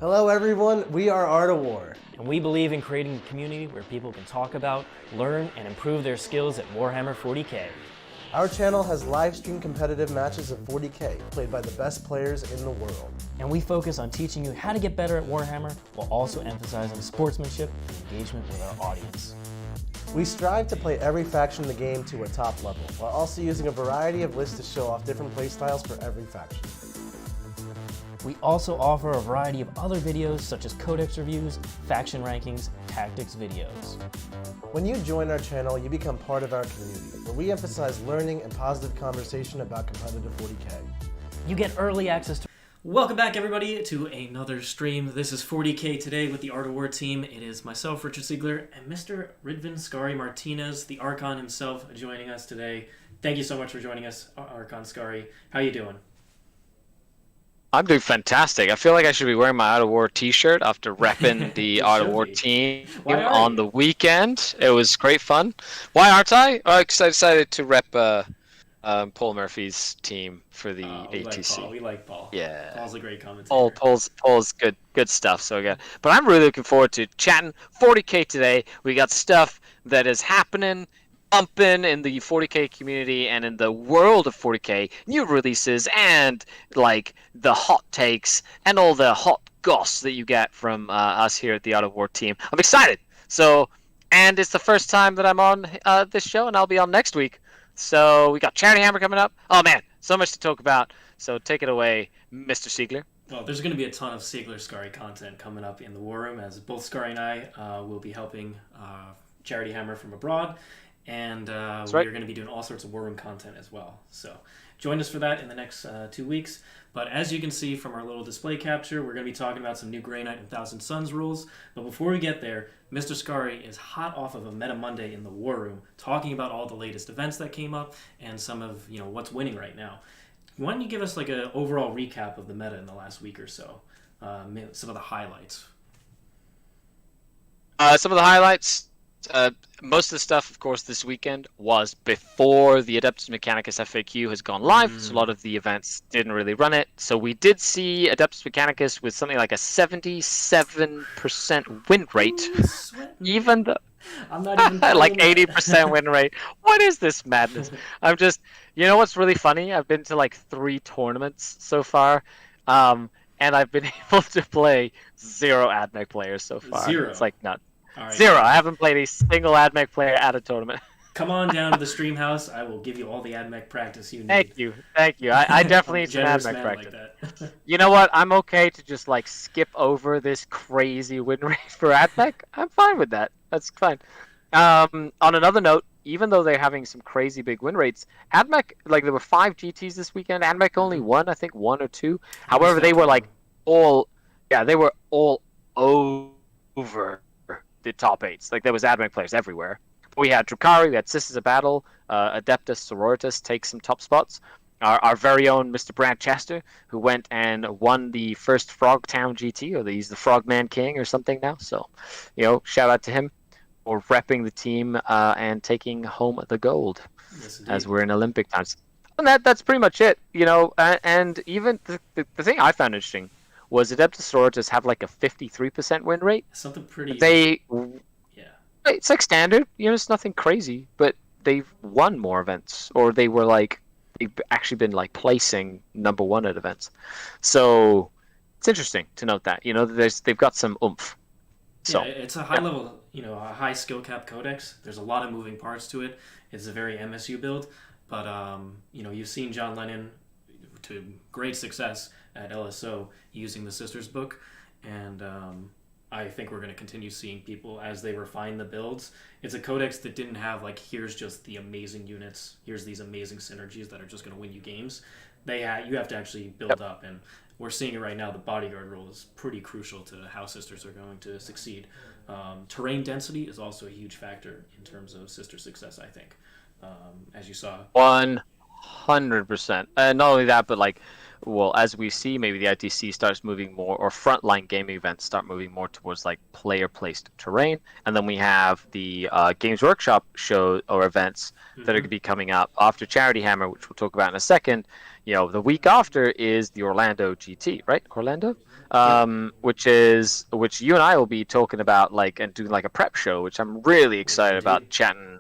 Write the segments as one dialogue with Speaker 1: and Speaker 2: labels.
Speaker 1: Hello everyone, we are Art of War.
Speaker 2: And we believe in creating a community where people can talk about, learn, and improve their skills at Warhammer 40K.
Speaker 1: Our channel has live stream competitive matches of 40K, played by the best players in the world.
Speaker 2: And we focus on teaching you how to get better at Warhammer, while also emphasizing sportsmanship and engagement with our audience.
Speaker 1: We strive to play every faction in the game to a top level, while also using a variety of lists to show off different playstyles for every faction.
Speaker 2: We also offer a variety of other videos such as codex reviews, faction rankings, tactics videos.
Speaker 1: When you join our channel, you become part of our community, where we emphasize learning and positive conversation about competitive 40K.
Speaker 2: You get early access to... Welcome back everybody to another stream. This is 40K Today with the Art of War team. It is myself, Richard Siegler, and Mr. Ridvan Skari Martinez, the Archon himself, joining us today. Thank you so much for joining us, Archon Skari. How you doing?
Speaker 3: I'm doing fantastic. I feel like I should be wearing my Art of War t-shirt after repping the Art of War team on the weekend. It was great fun. Why aren't I? Oh, because I decided to rep Paul Murphy's team for the ATC.
Speaker 2: We like Paul.
Speaker 3: Yeah.
Speaker 2: Paul's a great commentator.
Speaker 3: Paul's good stuff. So again, but I'm really looking forward to chatting 40K today. We got stuff that is happening, bumping in the 40K community and in the world of 40K, new releases and like the hot takes and all the hot goss that you get from us here at the Art of War team. I'm excited. So, and it's the first time that I'm on this show, and I'll be on next week. So we got Charity Hammer coming up. Oh man, so much to talk about. So take it away, Mr. Siegler.
Speaker 2: Well, there's going to be a ton of Siegler Skari content coming up in the War Room, as both Skari and I will be helping Charity Hammer from abroad. And we're going to be doing all sorts of War Room content as well. So join us for that in the next 2 weeks. But as you can see from our little display capture, we're going to be talking about some new Grey Knight and Thousand Suns rules. But before we get there, Mr. Skari is hot off of a Meta Monday in the War Room, talking about all the latest events that came up and some of what's winning right now. Why don't you give us like an overall recap of the meta in the last week or so? Some of the highlights.
Speaker 3: Some of the highlights. Most of the stuff, of course, this weekend was before the Adeptus Mechanicus FAQ has gone live, so a lot of the events didn't really run it. So we did see Adeptus Mechanicus with something like a 77% win rate, even though
Speaker 2: I'm not even
Speaker 3: like 80% win rate. What is this madness? I'm just, you know what's really funny? I've been to like 3 tournaments so far, and I've been able to play 0 AdMech players so far.
Speaker 2: 0.
Speaker 3: It's like nuts.
Speaker 2: Right.
Speaker 3: 0. I haven't played a single AdMech player at a tournament.
Speaker 2: Come on down to the stream house. I will give you all the AdMech practice you need.
Speaker 3: Thank you. I definitely need some AdMech practice.
Speaker 2: Like
Speaker 3: You know what? I'm okay to just like skip over this crazy win rate for AdMech. I'm fine with that. That's fine. On another note, even though they're having some crazy big win rates, AdMech, like there were 5 GTs this weekend. AdMech only won, I think 1 or 2. However, they were like they were all over the top 8s. Like there was AdMech players everywhere. We had Drukhari, we had Sisters of Battle, Adeptus Sororitas take some top spots. Our very own Mr. Brad Chester, who went and won the first Frogtown GT, or he's the Frogman King or something now. So, shout out to him for repping the team and taking home the gold, as we're in Olympic times. And that's pretty much it, and even the thing I found interesting was Adeptus Sororitas have like a 53% win rate.
Speaker 2: Something pretty...
Speaker 3: It's like standard, it's nothing crazy, but they've won more events, or they've actually been like placing number 1 at events. So it's interesting to note that, they've got some oomph. So
Speaker 2: yeah, it's a high level, a high skill cap codex. There's a lot of moving parts to it. It's a very MSU build, but you've seen John Lennon to great success at LSO using the Sisters book, and I think we're going to continue seeing people as they refine the builds. It's a codex that didn't have like, here's just the amazing units, here's these amazing synergies that are just going to win you games. You have to actually build up, and we're seeing it right now. The bodyguard role is pretty crucial to how Sisters are going to succeed. Terrain density is also a huge factor in terms of Sister success, I think, as you saw.
Speaker 3: 100%. And not only that, but like well, as we see, maybe the ITC starts moving more, or frontline gaming events start moving more towards like player-placed terrain, and then we have the Games Workshop show or events that are going to be coming up after Charity Hammer, which we'll talk about in a second. The week after is the Orlando GT, right? Orlando, which you and I will be talking about, like, and doing like a prep show, which I'm really excited about chatting.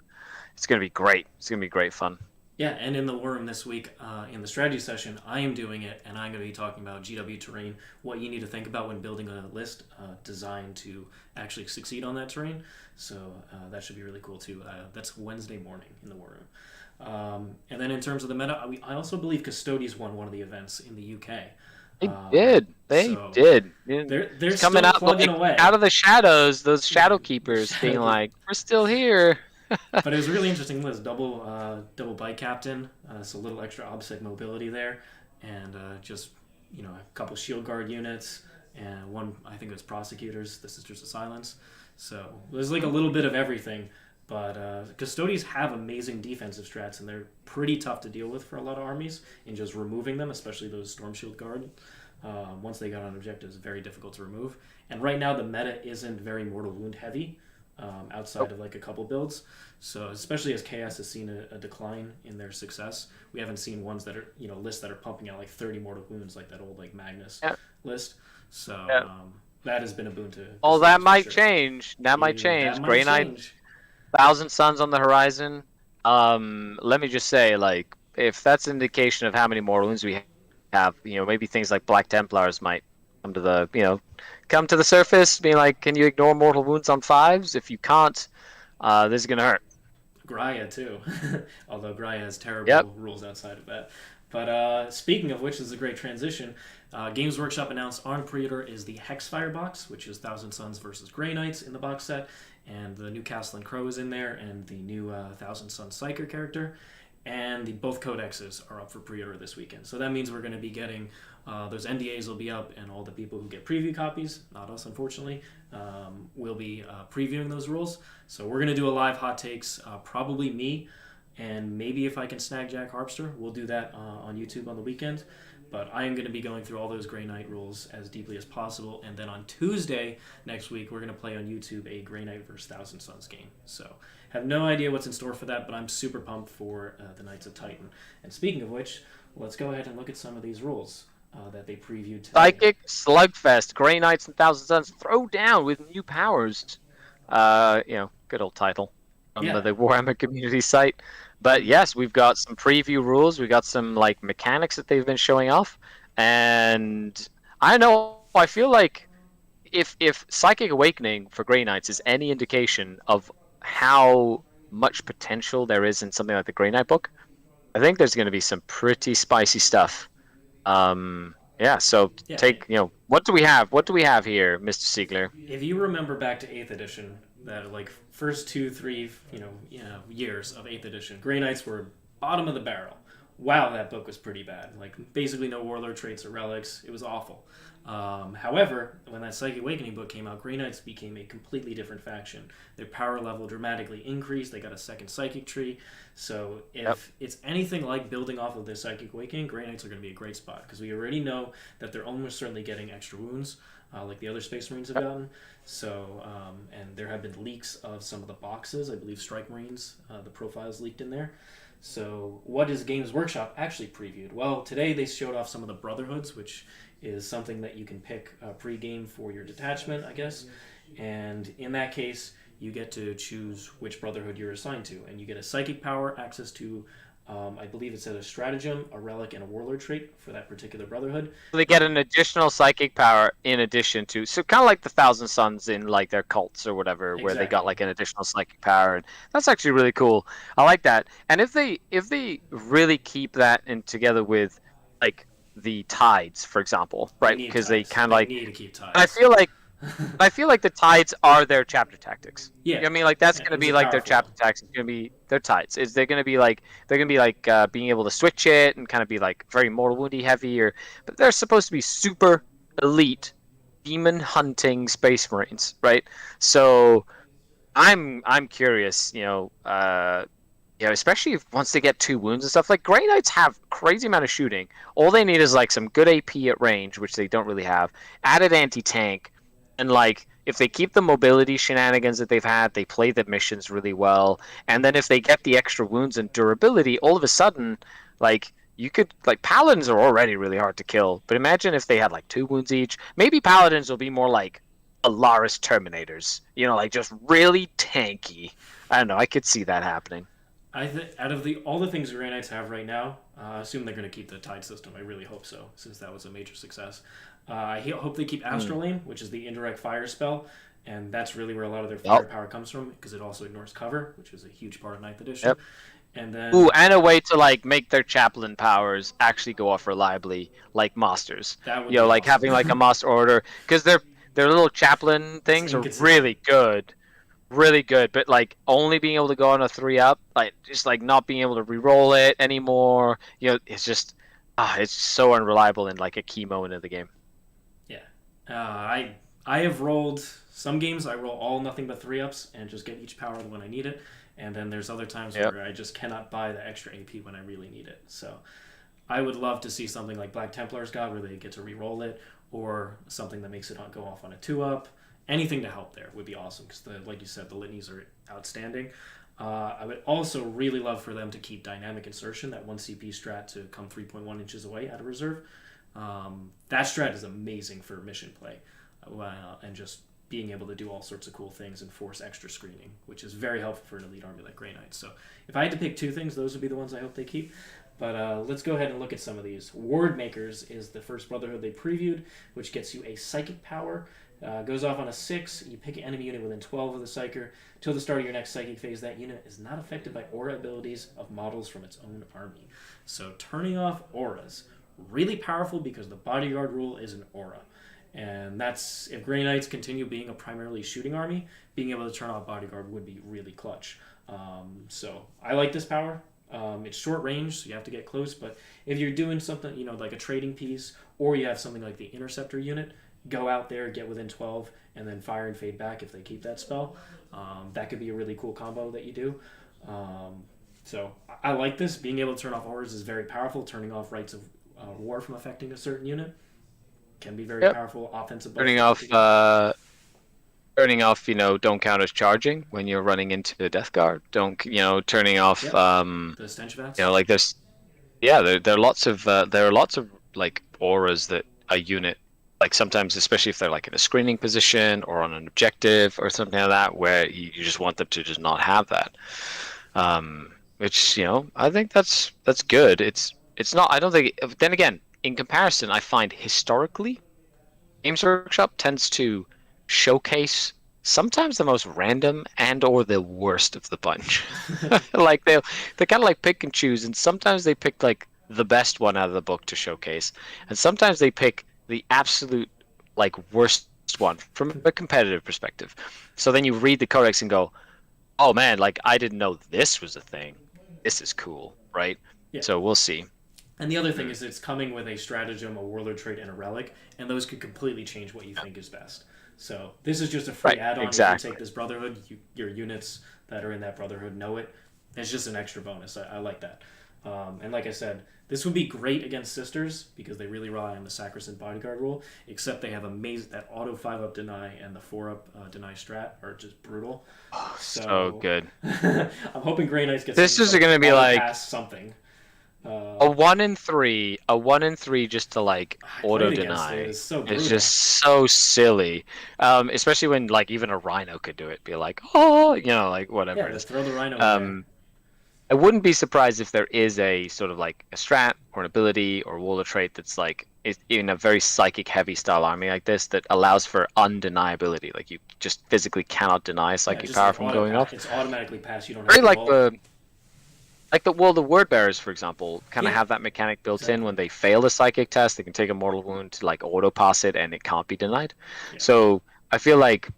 Speaker 3: It's going to be great. It's going to be great fun.
Speaker 2: Yeah, and in the War Room this week, in the strategy session, I am doing it, and I'm going to be talking about GW terrain, what you need to think about when building a list designed to actually succeed on that terrain. So that should be really cool too. That's Wednesday morning in the War Room. And then in terms of the meta, I also believe Custodies won one of the events in the UK.
Speaker 3: They did.
Speaker 2: They're
Speaker 3: coming
Speaker 2: still
Speaker 3: out
Speaker 2: plugging away.
Speaker 3: out of the shadows. Those shadow keepers being like, "We're still here."
Speaker 2: But it was a really interesting list. Double bike captain, so a little extra obsec mobility there, and just a couple shield guard units, and one, I think it was prosecutors, the Sisters of Silence. So there's like a little bit of everything. But Custodies have amazing defensive strats, and they're pretty tough to deal with for a lot of armies in just removing them, especially those Storm Shield Guard. Once they got on objectives, very difficult to remove. And right now the meta isn't very Mortal Wound heavy, outside of like a couple builds. So especially as Chaos has seen a decline in their success, we haven't seen ones that are lists that are pumping out like 30 Mortal Wounds like that old like Magnus list. So that has been a boon to.
Speaker 3: Oh, that might change. That might change. Grey Knight. 1,000 Suns on the horizon. Let me just say, like, if that's an indication of how many more wounds we have, maybe things like Black Templars might come to the surface, being like, can you ignore mortal wounds on 5s? If you can't, this is gonna hurt.
Speaker 2: Graia too, although Graia has terrible rules outside of that. But speaking of which, this is a great transition. Games Workshop announced on pre-order is the Hexfire box, which is 1,000 Suns versus Grey Knights in the box set. And the new Castle and Crow is in there, and the new 1,000 Sun Psyker character, and both codexes are up for pre-order this weekend. So that means we're going to be getting those NDAs will be up, and all the people who get preview copies, not us unfortunately, will be previewing those rules. So we're going to do a live hot takes, probably me, and maybe if I can snag Jack Harpster, we'll do that on YouTube on the weekend. But I am going to be going through all those Grey Knight rules as deeply as possible. And then on Tuesday next week, we're going to play on YouTube a Grey Knight vs. 1,000 Suns game. So have no idea what's in store for that, but I'm super pumped for the Knights of Titan. And speaking of which, let's go ahead and look at some of these rules that they previewed today.
Speaker 3: Psychic Slugfest, Grey Knights and 1,000 Suns throw down with new powers. Good old title from the Warhammer community site. But yes, we've got some preview rules. We've got some like mechanics that they've been showing off, and I know I feel like if Psychic Awakening for Grey Knights is any indication of how much potential there is in something like the Grey Knight book, I think there's going to be some pretty spicy stuff. Take what do we have? What do we have here, Mr. Siegler?
Speaker 2: If you remember back to 8th edition, that like first 2-3 years of 8th edition, Grey Knights were bottom of the barrel. Wow, that book was pretty bad. Like basically no warlord traits or relics. It was awful. However, when that Psychic Awakening book came out, Grey Knights became a completely different faction. Their power level dramatically increased. They got a second psychic tree. So if it's anything like building off of the Psychic Awakening, Grey Knights are going to be a great spot because we already know that they're almost certainly getting extra wounds, like the other Space Marines have gotten. So, and there have been leaks of some of the boxes. I believe Strike Marines, the profiles leaked in there. So what is Games Workshop actually previewed? Well, today they showed off some of the Brotherhoods, which is something that you can pick pre-game for your detachment, I guess. And in that case, you get to choose which Brotherhood you're assigned to. And you get a Psychic Power, access to, I believe it said a Stratagem, a Relic, and a Warlord trait for that particular Brotherhood.
Speaker 3: So they get an additional Psychic Power in addition to, so kind of like the 1,000 Suns in like their cults or whatever, where they got like an additional Psychic Power. And that's actually really cool. I like that. And if they really keep that in together with like the Tides, for example, right? Because they kind of like
Speaker 2: need to keep Tides.
Speaker 3: And I feel like the Tides are their chapter tactics.
Speaker 2: Yeah,
Speaker 3: you know what I mean, like that's going to be like their chapter tactics. It's going to be their Tides. They're going to be like being able to switch it and kind of be like very mortal woundy heavy, but they're supposed to be super elite demon hunting Space Marines, right? So I'm curious, Yeah, especially if once they get 2 wounds and stuff. Like Grey Knights have crazy amount of shooting. All they need is like some good AP at range, which they don't really have. Added anti-tank, and like if they keep the mobility shenanigans that they've had, they play the missions really well. And then if they get the extra wounds and durability, all of a sudden, like you could like paladins are already really hard to kill. But imagine if they had like 2 wounds each. Maybe paladins will be more like Alaris Terminators. You know, like just really tanky. I don't know. I could see that happening.
Speaker 2: I think out of all the things Grey Knights have right now, I assume they're going to keep the tide system. I really hope so, since that was a major success. I hope they keep Astrolabe, which is the indirect fire spell, and that's really where a lot of their firepower comes from, because it also ignores cover, which is a huge part of Ninth Edition.
Speaker 3: Yep.
Speaker 2: And then
Speaker 3: Ooh, and a way to like make their chaplain powers actually go off reliably, like masters.
Speaker 2: that would
Speaker 3: You know,
Speaker 2: be
Speaker 3: like
Speaker 2: awesome.
Speaker 3: having like a master order, because their little chaplain things are
Speaker 2: inconsistent.
Speaker 3: really good, really good. But like only being able to go on a 3-up, like just like not being able to re-roll it anymore. You know, it's just it's so unreliable in like a key moment of the game.
Speaker 2: Yeah, I have rolled some games. I roll all nothing but 3-ups and just get each power when I need it. And then there's other times
Speaker 3: Yep.
Speaker 2: where I just cannot buy the extra AP when I really need it. So I would love to see something like Black Templar's God where they get to re-roll it, or something that makes it go off on a 2-up. Anything to help there would be awesome, because like you said, the litanies are outstanding. I would also really love for them to keep dynamic insertion, that 1 CP strat to come 3.1 inches away out of reserve. That strat is amazing for mission play, and just being able to do all sorts of cool things and force extra screening, which is very helpful for an elite army like Grey Knights. So if I had to pick 2 things, those would be the ones I hope they keep. But let's go ahead and look at some of these. Ward Makers is the first Brotherhood they previewed, which gets you a Psychic power. Goes off on a 6. You pick an enemy unit within 12 of the Psyker. Till the start of your next Psychic phase, that unit is not affected by aura abilities of models from its own army. So turning off auras, really powerful, because the Bodyguard rule is an aura. And that's, if Grey Knights continue being a primarily shooting army, being able to turn off Bodyguard would be really clutch. So I like this power. It's short range, so you have to get close, but if you're doing something, like a trading piece, or you have something like the Interceptor unit, go out there, get within 12, and then fire and fade back if they keep that spell. That could be a really cool combo that you do. So I like this. Being able to turn off auras is very powerful. Turning off Rites of War from affecting a certain unit can be very powerful offensive.
Speaker 3: Turning off, don't count as charging when you're running into the Death Guard. Don't, turning off,
Speaker 2: the stench vats.
Speaker 3: like there's, there are lots of like auras that a unit, like sometimes, especially if they're like in a screening position or on an objective or something like that, where you just want them to just not have that. Which, I think that's good. It's not, I don't think, then again, in comparison, I find historically, Games Workshop tends to showcase sometimes the most random and or the worst of the bunch. Like they kind of like pick and choose, and sometimes they pick like the best one out of the book to showcase, and sometimes they pick the absolute like worst one from a competitive perspective. So then you read the codex and go, oh man, like I didn't know this was a thing. This is cool, right?
Speaker 2: Yeah.
Speaker 3: So we'll see.
Speaker 2: And the other thing is it's coming with a stratagem, a warlord trait, and a relic, and those could completely change what you think is best. So this is just a free add-on.
Speaker 3: Exactly.
Speaker 2: If you take this Brotherhood, your units that are in that Brotherhood know it. It's just an extra bonus. I like that. And like I said, this would be great against Sisters, because they really rely on the Sacrosanct Bodyguard rule, except they have amazing, that auto 5-up deny and the 4-up deny strat are just brutal.
Speaker 3: Oh, so good.
Speaker 2: I'm hoping Grey Knights gets
Speaker 3: this is going to be like
Speaker 2: pass something.
Speaker 3: A 1 in 3 just to like auto deny
Speaker 2: is
Speaker 3: just so silly, especially when like even a Rhino could do it. Be like, oh, like whatever.
Speaker 2: Yeah,
Speaker 3: it is.
Speaker 2: throw the Rhino in there.
Speaker 3: I wouldn't be surprised if there is a sort of like a strat or an ability or warlord trait that's like in a very psychic heavy style army like this that allows for undeniability. Like you just physically cannot deny psychic power from going off.
Speaker 2: It's automatically passed. You don't
Speaker 3: Very
Speaker 2: have
Speaker 3: like
Speaker 2: to roll.
Speaker 3: the word bearers, for example, kind of have that mechanic built in. When they fail a psychic test, they can take a mortal wound to like auto pass it, and it can't be denied. Yeah. So I feel like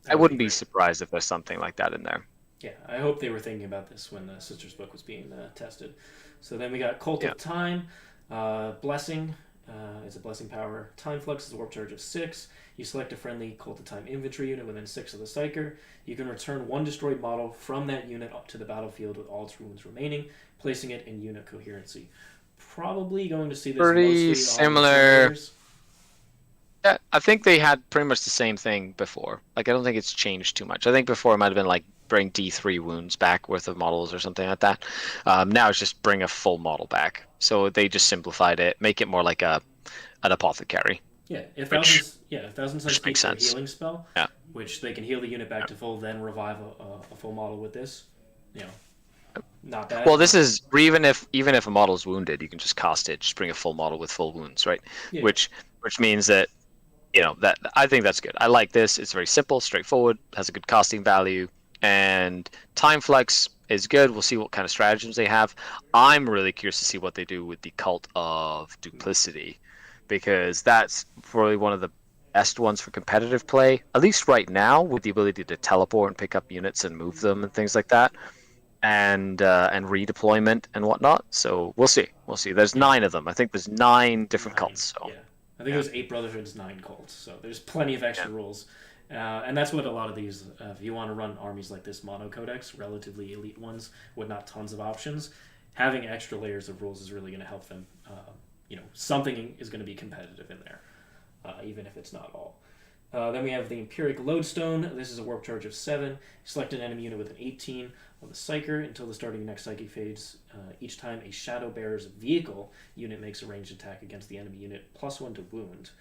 Speaker 3: I wouldn't be surprised if there's something like that in there.
Speaker 2: Yeah, I hope they were thinking about this when the Sisters book was being tested. So then we got Cult of Time, Blessing. It's a blessing power. Time Flux is a warp charge of 6. You select a friendly Cult of Time infantry unit within 6 of the Psyker. You can return one destroyed model from that unit up to the battlefield with all its wounds remaining, placing it in unit coherency. Probably going to see this
Speaker 3: Pretty
Speaker 2: mostly
Speaker 3: similar.
Speaker 2: on
Speaker 3: Yeah, I think they had pretty much the same thing before. Like, I don't think it's changed too much. I think before it might have been like bring D3 wounds back worth of models or something like that. Now it's just bring a full model back. So they just simplified it, make it more like an apothecary.
Speaker 2: Yeah, if
Speaker 3: Which-
Speaker 2: Thousand Suns
Speaker 3: which makes
Speaker 2: keep their
Speaker 3: sense.
Speaker 2: healing spell,
Speaker 3: Yeah.
Speaker 2: which they can heal the unit back to full, then revive a full model with this. You know, not bad.
Speaker 3: Well, this is even if a model is wounded, you can just cast it, just bring a full model with full wounds, right?
Speaker 2: Yeah.
Speaker 3: Which means that that I think that's good. I like this. It's very simple, straightforward, has a good casting value, and Time Flex is good. We'll see what kind of stratagems they have. I'm really curious to see what they do with the Cult of Duplicity, because that's probably one of the best ones for competitive play, at least right now, with the ability to teleport and pick up units and move them and things like that, and redeployment and whatnot. So we'll see. There's 9 of them. I think there's 9 different cults. So.
Speaker 2: Yeah. I think it was 8 Brotherhoods, 9 cults. So there's plenty of extra rules. And that's what a lot of these, if you want to run armies like this, mono codex, relatively elite ones with not tons of options, having extra layers of rules is really going to help them. Something is going to be competitive in there, even if it's not all. Then we have the Empiric Lodestone. This is a warp charge of 7. Select an enemy unit with an 18 on the Psyker until the start of your next Psychic phase. Each time a Shadow Bearer's vehicle unit makes a ranged attack against the enemy unit, +1 to wound.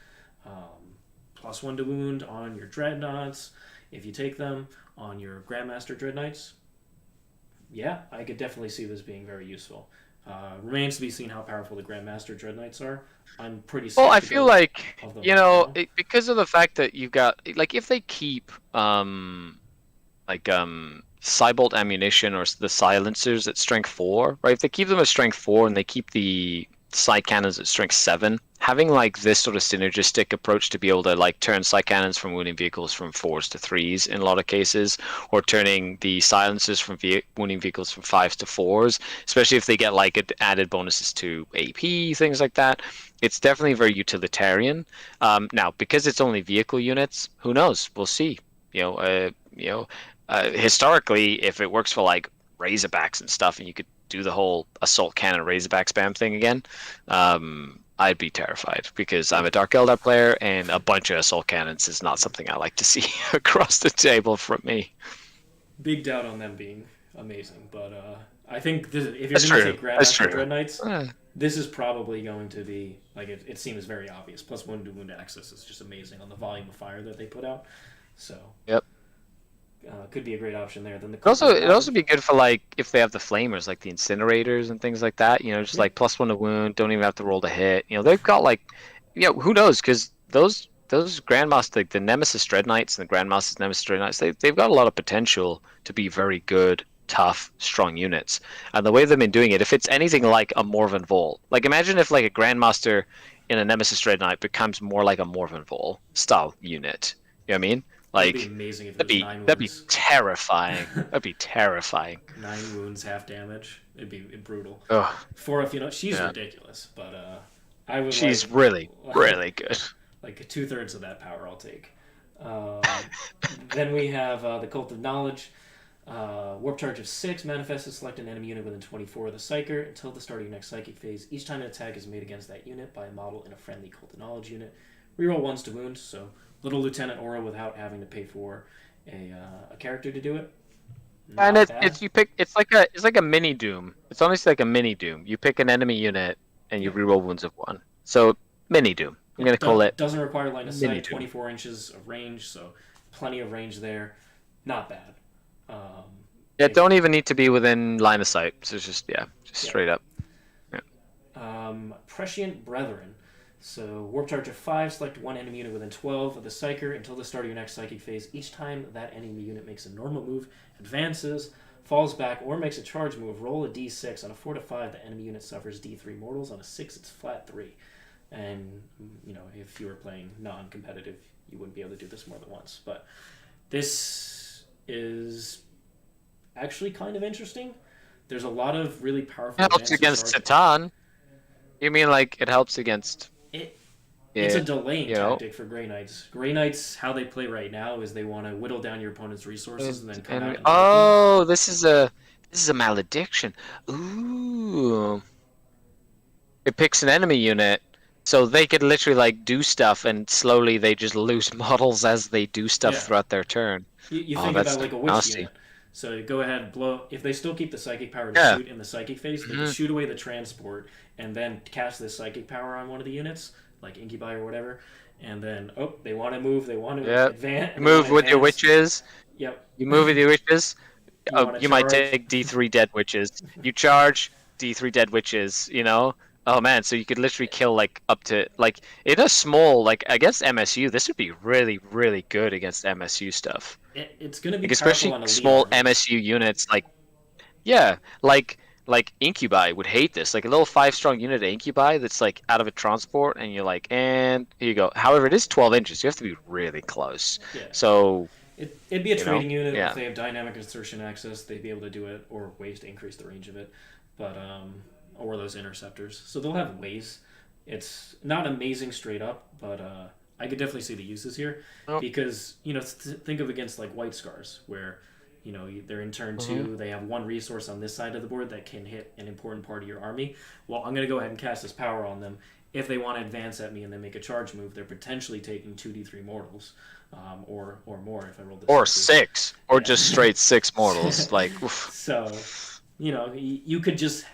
Speaker 2: +1 to wound on your Dreadnoughts, if you take them, on your Grandmaster Dreadknights. Yeah, I could definitely see this being very useful. Remains to be seen how powerful the Grandmaster Dreadknights are. I'm pretty
Speaker 3: Well, I
Speaker 2: skeptical
Speaker 3: feel like
Speaker 2: of them
Speaker 3: because of the fact that you've got if they keep Cybolt ammunition or the silencers at strength 4, right? If they keep them at strength 4 and they keep the side cannons at strength 7, having this sort of synergistic approach to be able to turn side cannons from wounding vehicles from 4s to 3s in a lot of cases, or turning the silencers from wounding vehicles from 5s to 4s, especially if they get added bonuses to AP, things like that. It's definitely very utilitarian. Now, because it's only vehicle units, who knows? We'll see. Historically, if it works for Razorbacks and stuff, and you could do the whole assault cannon Razorback spam thing again, I'd be terrified, because I'm a Dark Eldar player, and a bunch of assault cannons is not something I like to see across the table from me.
Speaker 2: Big doubt on them being amazing, but I think if you're
Speaker 3: That's
Speaker 2: going to
Speaker 3: true.
Speaker 2: take
Speaker 3: That's
Speaker 2: Grandmaster
Speaker 3: true.
Speaker 2: Dreadknights, this is probably going to be it seems very obvious. +1 to wound access is just amazing on the volume of fire that they put out. So
Speaker 3: Yep.
Speaker 2: Could be a great option there. Then
Speaker 3: It'd also be good for if they have the flamers, like the incinerators and things like that. Just +1 to wound, don't even have to roll to hit. They've got who knows? Because those Grandmaster, the Nemesis Dreadknights and the Grandmaster's Nemesis Dreadknights, they've got a lot of potential to be very good, tough, strong units. And the way they've been doing it, if it's anything like a Morven Vol, imagine if a Grandmaster in a Nemesis Dreadknight becomes more like a Morven Vol style unit. You know what I mean?
Speaker 2: That'd be amazing if it was 9 wounds.
Speaker 3: That'd be terrifying. That'd be terrifying.
Speaker 2: 9 wounds, half damage. It'd be brutal.
Speaker 3: Ugh.
Speaker 2: She's ridiculous, but I would.
Speaker 3: She's really good.
Speaker 2: 2/3 of that power, I'll take. Then we have the Cult of Knowledge. Warp charge of 6. Manifest to select an enemy unit within 24 of the Psyker until the start of your next Psychic phase. Each time an attack is made against that unit by a model in a friendly Cult of Knowledge unit. Reroll 1s to wound, so little Lieutenant Aura without having to pay for a character to do it.
Speaker 3: And it's like a mini Doom. It's honestly like a mini Doom. You pick an enemy unit and you reroll wounds of 1. So mini Doom. I'm gonna call it.
Speaker 2: Doesn't require line of sight. 24 inches of range, so plenty of range there. Not bad.
Speaker 3: Don't even need to be within line of sight. So it's just straight up.
Speaker 2: Yeah. Prescient Brethren. So, warp charge of 5, select one enemy unit within 12 of the Psyker until the start of your next Psychic phase. Each time that enemy unit makes a normal move, advances, falls back, or makes a charge move, roll a d6. On a 4 to 5, the enemy unit suffers d3 mortals. On a 6, it's flat 3. And, if you were playing non-competitive, you wouldn't be able to do this more than once. But this is actually kind of interesting. There's a lot of really powerful...
Speaker 3: It helps against Satan. You mean it helps against...
Speaker 2: It's a
Speaker 3: it,
Speaker 2: delaying
Speaker 3: you know,
Speaker 2: tactic for Grey Knights. Grey Knights, how they play right now is they want to whittle down your opponent's resources and then come out and take you.
Speaker 3: oh, this is a malediction. Ooh, it picks an enemy unit, so they could literally like do stuff, and slowly they just lose models as they do stuff
Speaker 2: Yeah.
Speaker 3: throughout their turn.
Speaker 2: You
Speaker 3: Oh,
Speaker 2: think
Speaker 3: that's
Speaker 2: about like a witch
Speaker 3: nasty.
Speaker 2: unit. So you go ahead and blow. If they still keep the psychic power to
Speaker 3: Yeah.
Speaker 2: shoot in the psychic phase, they can
Speaker 3: Hmm.
Speaker 2: shoot away the transport and then cast this psychic power on one of the units, like Incubi or whatever. And then, oh, they want to move. They want to
Speaker 3: Yeah.
Speaker 2: advance.
Speaker 3: You
Speaker 2: They want
Speaker 3: move
Speaker 2: to
Speaker 3: with your
Speaker 2: advance.
Speaker 3: witches.
Speaker 2: Yep.
Speaker 3: You move with your witches.
Speaker 2: You want to
Speaker 3: You might
Speaker 2: charge.
Speaker 3: take D3 dead witches. You charge D3 dead witches. You know. Oh man, so you could literally kill like up to like in a small like against MSU. This would be really really good against MSU stuff.
Speaker 2: It's going to be
Speaker 3: Like
Speaker 2: powerful
Speaker 3: especially
Speaker 2: on elite
Speaker 3: small
Speaker 2: armies.
Speaker 3: MSU units. Like yeah, like Incubi would hate this. Like a little 5 strong unit of Incubi that's like out of a transport, and you're like, and here you go. However, it is 12 inches. You have to be really close.
Speaker 2: Yeah.
Speaker 3: So
Speaker 2: It'd be a
Speaker 3: you know,
Speaker 2: trading unit. If
Speaker 3: yeah.
Speaker 2: they have dynamic insertion access, they'd be able to do it, or ways to increase the range of it. But or those interceptors. So they'll have ways. It's not amazing straight up, but I could definitely see the uses here
Speaker 3: Oh.
Speaker 2: because think of against like White Scars where they're in turn
Speaker 3: Mhm.
Speaker 2: 2. They have one resource on this side of the board that can hit an important part of your army. Well, I'm going to go ahead and cast this power on them. If they want to advance at me and then make a charge move, they're potentially taking 2d3 mortals, or more if I roll this.
Speaker 3: Or
Speaker 2: sixes.
Speaker 3: 6, or
Speaker 2: Yeah.
Speaker 3: just straight 6 mortals. Like oof.
Speaker 2: So, you could just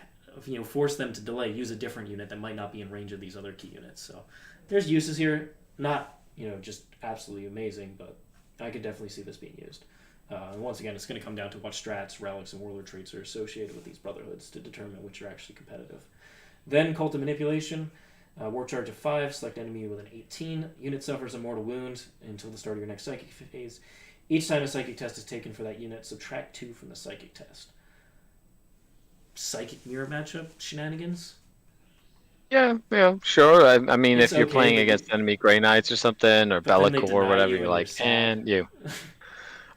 Speaker 2: force them to delay, use a different unit that might not be in range of these other key units. So, there's uses here. Not just absolutely amazing, but I could definitely see this being used. And once again, it's going to come down to what strats, relics, and warlord traits are associated with these brotherhoods to determine which are actually competitive. Then Cult of Manipulation. War charge of 5. Select enemy with an 18. Unit suffers a mortal wound until the start of your next psychic phase. Each time a psychic test is taken for that unit, subtract 2 from the psychic test. Psychic mirror matchup shenanigans?
Speaker 3: Yeah, sure. I mean,
Speaker 2: It's
Speaker 3: if you're
Speaker 2: okay,
Speaker 3: playing
Speaker 2: but
Speaker 3: against enemy Grey Knights or something, or
Speaker 2: but then they
Speaker 3: Bellicor or
Speaker 2: deny
Speaker 3: whatever,
Speaker 2: you
Speaker 3: you're
Speaker 2: and
Speaker 3: like,
Speaker 2: you're sad.
Speaker 3: and you.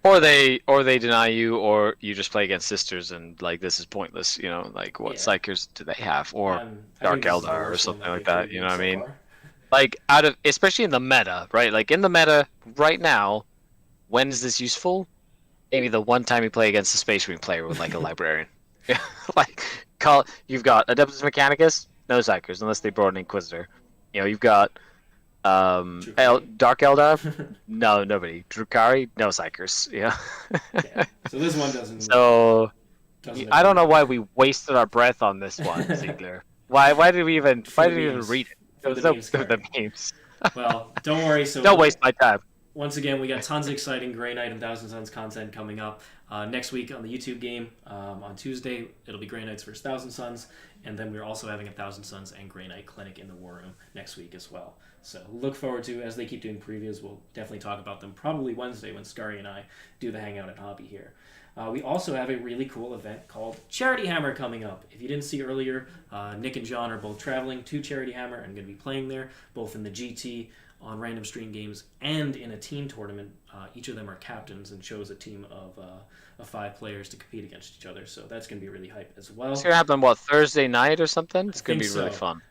Speaker 3: Or they deny you, or you just play against sisters, and like this is pointless. Like what
Speaker 2: Yeah.
Speaker 3: psychers do they have, or
Speaker 2: I think
Speaker 3: Dark
Speaker 2: this is the
Speaker 3: Eldar or
Speaker 2: worst one
Speaker 3: something like
Speaker 2: we've
Speaker 3: that. You know
Speaker 2: reviewed
Speaker 3: what I
Speaker 2: so
Speaker 3: mean?
Speaker 2: far.
Speaker 3: Like especially in the meta, right? Like in the meta right now, when is this useful? Maybe the one time you play against a Space Marine player with like a librarian. Yeah, like you've got Adeptus Mechanicus, no psychers unless they brought an Inquisitor. You've got
Speaker 2: Drukari.
Speaker 3: Dark Eldar, no, nobody. Drukari, no psychers. Yeah.
Speaker 2: Yeah. So this one
Speaker 3: So
Speaker 2: doesn't
Speaker 3: I don't
Speaker 2: agree.
Speaker 3: know why we wasted our breath on this one, Siegler. Why did we even
Speaker 2: For
Speaker 3: why
Speaker 2: the
Speaker 3: did we even
Speaker 2: memes.
Speaker 3: read it?
Speaker 2: For
Speaker 3: It was
Speaker 2: the
Speaker 3: no
Speaker 2: memes,
Speaker 3: for the
Speaker 2: Skari.
Speaker 3: memes.
Speaker 2: Well, don't worry. So
Speaker 3: Don't waste my time.
Speaker 2: once again, we got tons of exciting Grey Knight and Thousand Suns content coming up next week on the YouTube game. On Tuesday, it'll be Grey Knights versus Thousand Suns, and then we're also having a Thousand Suns and Grey Knight clinic in the War Room next week as well. So look forward to, as they keep doing previews, we'll definitely talk about them probably Wednesday when Skari and I do the Hangout at Hobby here. We also have a really cool event called Charity Hammer coming up. If you didn't see earlier, Nick and John are both traveling to Charity Hammer and going to be playing there, both in the GT, on random stream games, and in a team tournament. Each of them are captains and chose a team of 5 players to compete against each other. So that's going to be really hype as well.
Speaker 3: It's gonna happen Thursday night or something. It's gonna be
Speaker 2: think
Speaker 3: really
Speaker 2: so.
Speaker 3: fun.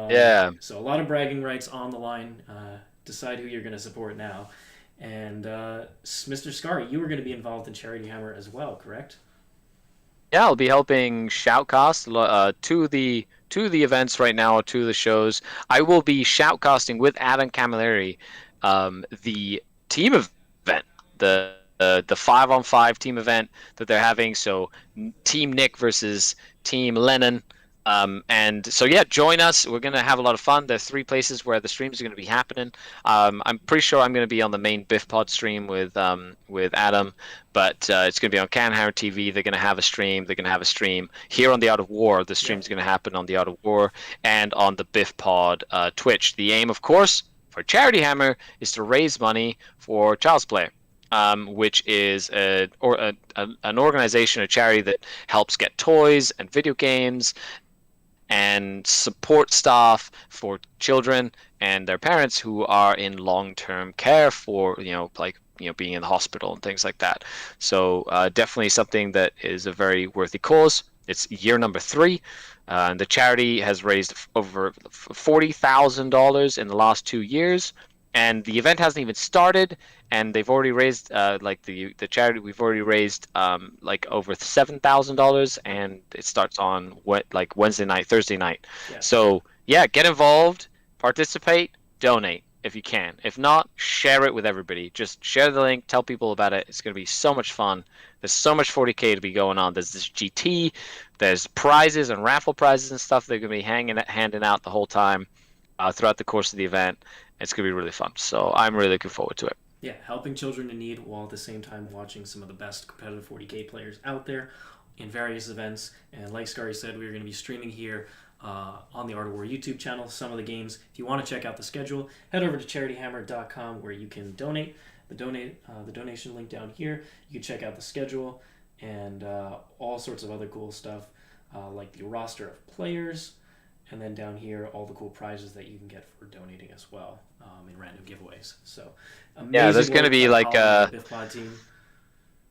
Speaker 3: Yeah.
Speaker 2: So a lot of bragging rights on the line. Decide who you're going to support now. And Mr. Skari, you were going to be involved in Charity Hammer as well, correct?
Speaker 3: Yeah, I'll be helping Shoutcast to the events right now, to the shows. I will be shoutcasting with Adam Camilleri, the team event, the 5-on-5 team event that they're having. So Team Nick versus Team Lennon. And so yeah, join us. We're gonna have a lot of fun. There's 3 places where the streams are gonna be happening. I'm pretty sure I'm gonna be on the main Biff Pod stream with Adam, but it's gonna be on Canhammer TV. They're gonna have a stream. They're gonna have a stream here on the Art of War. The stream's gonna happen on the Art of War and on the Biff Pod Twitch. The aim, of course, for Charity Hammer is to raise money for Child's Play. Which is an organization, a charity that helps get toys and video games and support staff for children and their parents who are in long-term care for being in the hospital and things like that. So definitely something that is a very worthy cause. It's year number 3. And the charity has raised over $40,000 in the last 2 years, and the event hasn't even started. And they've already raised, like the charity, we've already raised like over $7,000, and it starts on like Wednesday night, Thursday night.
Speaker 2: Yeah.
Speaker 3: So yeah, get involved, participate, donate if you can. If not, share it with everybody. Just share the link, tell people about it. It's going to be so much fun. There's so much 40K to be going on. There's this GT, there's prizes and raffle prizes and stuff they're going to be handing out the whole time throughout the course of the event. It's going to be really fun. So I'm really looking forward to it.
Speaker 2: Yeah, helping children in need while at the same time watching some of the best competitive 40K players out there in various events. And like Skari said, we're going to be streaming here on the Art of War YouTube channel some of the games. If you want to check out the schedule, head over to charityhammer.com where you can donate. The donation link down here. You can check out the schedule and all sorts of other cool stuff like the roster of players, and then down here all the cool prizes that you can get for donating as well in random giveaways. So
Speaker 3: yeah, there's going to be like
Speaker 2: BiffPod team.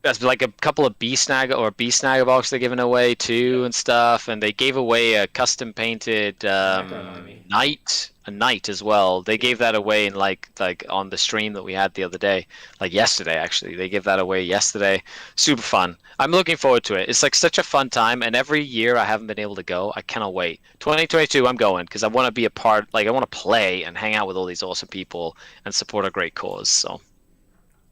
Speaker 3: There's like a couple of B Snagger box they're giving away too and stuff, and they gave away a custom painted knight as well. They gave that away in like on the stream that we had the other day, like yesterday actually. They gave that away yesterday. Super fun. I'm looking forward to it. It's like such a fun time, and every year I haven't been able to go. I cannot wait. 2022 I'm going because I want to be a part. Like I want to play and hang out with all these awesome people and support a great cause. So.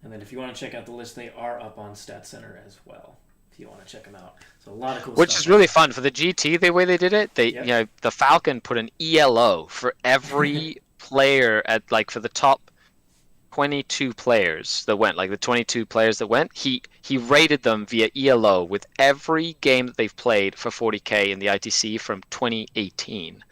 Speaker 2: And then if you want to check out the list, they are up on Stat Center as well, if you want to check them out. So a lot of cool stuff.
Speaker 3: Which is really fun. For the GT, the way they did it, the Falcon put an ELO for every player for the top 22 players that went, like the 22 players that went, he rated them via ELO with every game that they've played for 40K in the ITC from 2018,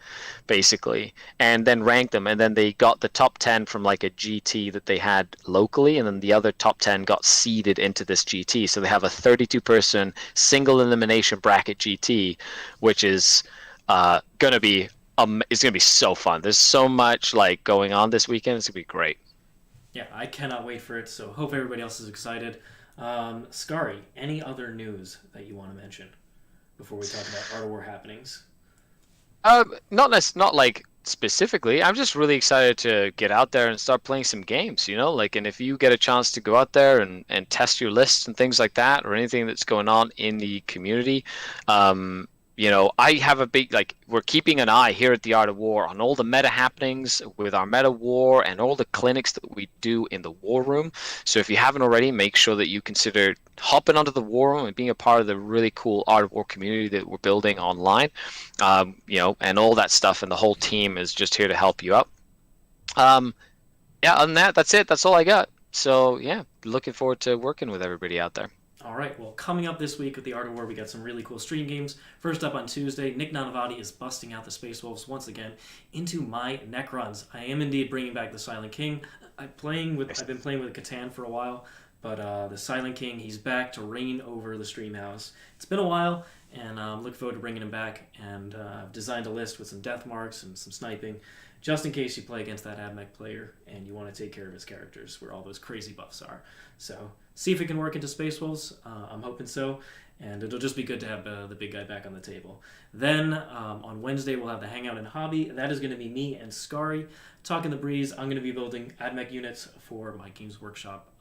Speaker 3: basically, and then ranked them, and then they got the top 10 from like a GT that they had locally, and then the other top 10 got seeded into this GT. So they have a 32-person single elimination bracket GT, which is gonna be it's gonna be so fun. There's so much like going on this weekend. It's gonna be great.
Speaker 2: Yeah, I cannot wait for it, so hope everybody else is excited. Skari, any other news that you want to mention before we talk about Art of War happenings?
Speaker 3: Not like specifically. I'm just really excited to get out there and start playing some games, like, and if you get a chance to go out there and test your lists and things like that, or anything that's going on in the community, I have a big, we're keeping an eye here at the Art of War on all the meta happenings with our meta war and all the clinics that we do in the war room. So if you haven't already, make sure that you consider hopping onto the war room and being a part of the really cool Art of War community that we're building online, and all that stuff. And the whole team is just here to help you out. Other than that, that's it. That's all I got. So yeah, looking forward to working with everybody out there.
Speaker 2: All right, well, coming up this week with the Art of War, we got some really cool stream games. First up on Tuesday, Nick Nanavati is busting out the Space Wolves once again into my Necrons. I am indeed bringing back the Silent King. I've been playing with Catan for a while, but the Silent King, he's back to reign over the stream house. It's been a while, and I'm looking forward to bringing him back. And I've designed a list with some death marks and some sniping, just in case you play against that AdMech player and you want to take care of his characters, where all those crazy buffs are. So see if it can work into Space Wolves. I'm hoping so, and it'll just be good to have the big guy back on the table. Then on Wednesday, we'll have the Hangout and Hobby. That is going to be me and Skari talking the breeze. I'm going to be building AdMech units for my Games Workshop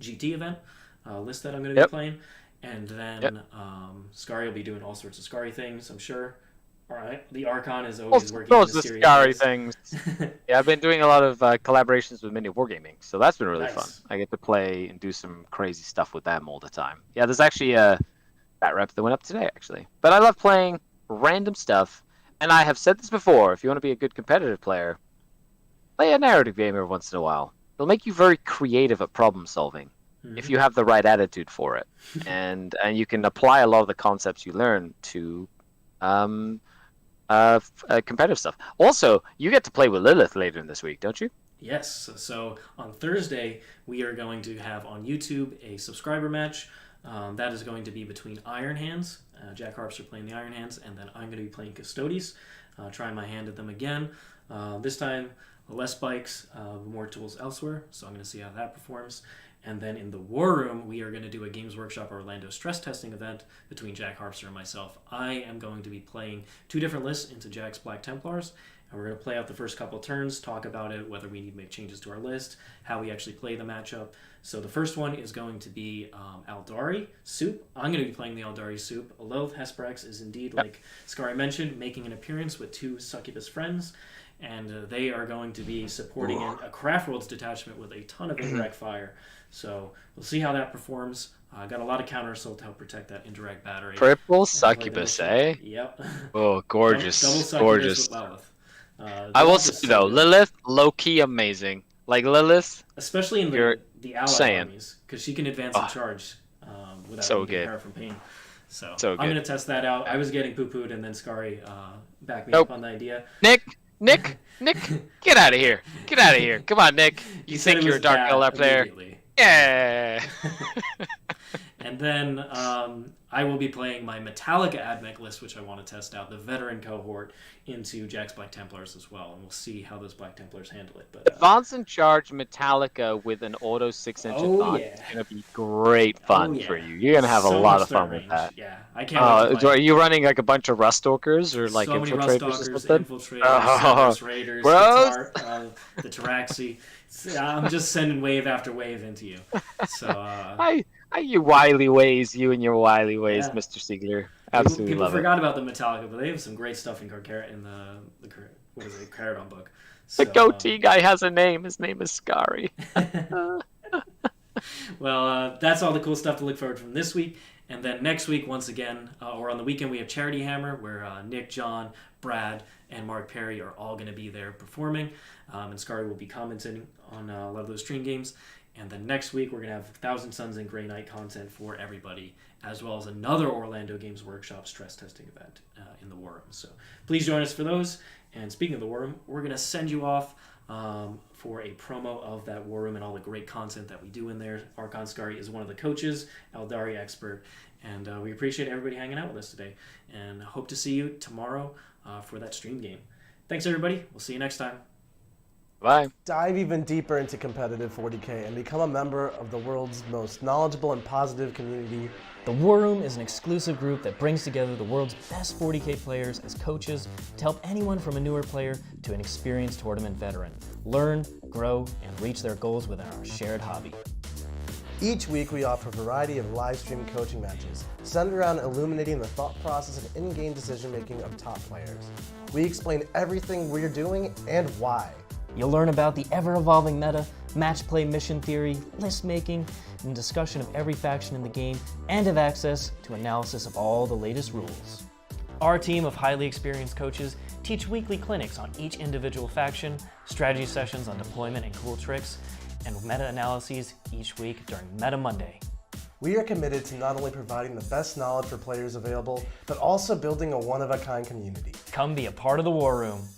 Speaker 2: GT event list that I'm going to be playing. And then Skari will be doing all sorts of Skari things, I'm sure. All right, the Archon is always working in mysterious
Speaker 3: Skari things. Yeah, I've been doing a lot of collaborations with Mini Wargaming, so that's been really fun. I get to play and do some crazy stuff with them all the time. Yeah, there's actually a bat rep that went up today, actually. But I love playing random stuff, and I have said this before, if you want to be a good competitive player, play a narrative game every once in a while. It'll make you very creative at problem solving if you have the right attitude for it. and you can apply a lot of the concepts you learn to competitive stuff. Also, you get to play with Lilith later in this week, don't you?
Speaker 2: Yes. So on Thursday, we are going to have on YouTube a subscriber match. That is going to be between Iron Hands. Jack Harpster playing the Iron Hands, and then I'm going to be playing Custodes, trying my hand at them again. This time, less bikes, more tools elsewhere, so I'm going to see how that performs. And then in the War Room, we are going to do a Games Workshop Orlando stress testing event between Jack Harpster and myself. I am going to be playing 2 different lists into Jack's Black Templars, and we're going to play out the first couple of turns, talk about it, whether we need to make changes to our list, how we actually play the matchup. So the first one is going to be Aldari Soup. I'm going to be playing the Aldari Soup. Aloth Hesperex is indeed, like Skari mentioned, making an appearance with 2 succubus friends, and they are going to be supporting a Craft Worlds detachment with a ton of indirect fire. So we'll see how that performs. Got a lot of counter assault to help protect that indirect battery.
Speaker 3: Triple succubus, eh?
Speaker 2: Yep.
Speaker 3: Oh, gorgeous.
Speaker 2: Double succubus
Speaker 3: gorgeous.
Speaker 2: with Lilith.
Speaker 3: I will say, though, Lilith, low-key amazing. Like, Lilith...
Speaker 2: Especially in the ally armies, because she can advance and charge without getting power from pain. So I'm going to test that out. I was getting poo-pooed, and then Skari backed me up on the idea.
Speaker 3: Nick, get out of here. Get out of here. Come on, Nick. You think you're a Dark Elf up there? Yeah.
Speaker 2: And then I will be playing my Metallica AdMech list, which I want to test out, the veteran cohort, into Jack's Black Templars as well, and we'll see how those Black Templars handle it. But
Speaker 3: Advance and Charge Metallica with an auto 6-inch advance is going to be great fun for you. You're going to have a lot of fun with that.
Speaker 2: Yeah, I can't wait.
Speaker 3: Are you running like a bunch of Ruststalkers or like Infiltrators or something?
Speaker 2: Infiltrators, Raiders, the Taraxi. I'm just sending wave after wave into you. So
Speaker 3: you wily ways, you and your wily ways, Mr. Siegler. Absolutely
Speaker 2: People
Speaker 3: love it.
Speaker 2: forgot about the Metallica, but they have some great stuff in the what is it, Caradon book.
Speaker 3: The goatee guy has a name. His name is Skari.
Speaker 2: Well, that's all the cool stuff to look forward from this week. And then next week, once again, or on the weekend, we have Charity Hammer, where Nick, John, Brad, and Mark Perry are all going to be there performing. And Skari will be commenting on a lot of those stream games. And then next week, we're going to have Thousand Suns and Grey Knight content for everybody, as well as another Orlando Games Workshop stress testing event in the War Room. So please join us for those. And speaking of the War Room, we're going to send you off for a promo of that War Room and all the great content that we do in there. Archon Skari is one of the coaches, Eldari expert, and we appreciate everybody hanging out with us today. And hope to see you tomorrow for that stream game. Thanks, everybody. We'll see you next time.
Speaker 3: Bye.
Speaker 1: Dive even deeper into competitive 40K and become a member of the world's most knowledgeable and positive community.
Speaker 4: The War Room is an exclusive group that brings together the world's best 40K players as coaches to help anyone from a newer player to an experienced tournament veteran learn, grow, and reach their goals within our shared hobby.
Speaker 1: Each week we offer a variety of live stream coaching matches centered around illuminating the thought process and in-game decision making of top players. We explain everything we're doing and why.
Speaker 4: You'll learn about the ever-evolving meta, match play mission theory, list making, and discussion of every faction in the game, and have access to analysis of all the latest rules. Our team of highly experienced coaches teach weekly clinics on each individual faction, strategy sessions on deployment and cool tricks, and meta-analyses each week during Meta Monday.
Speaker 1: We are committed to not only providing the best knowledge for players available, but also building a one-of-a-kind community.
Speaker 4: Come be a part of the War Room.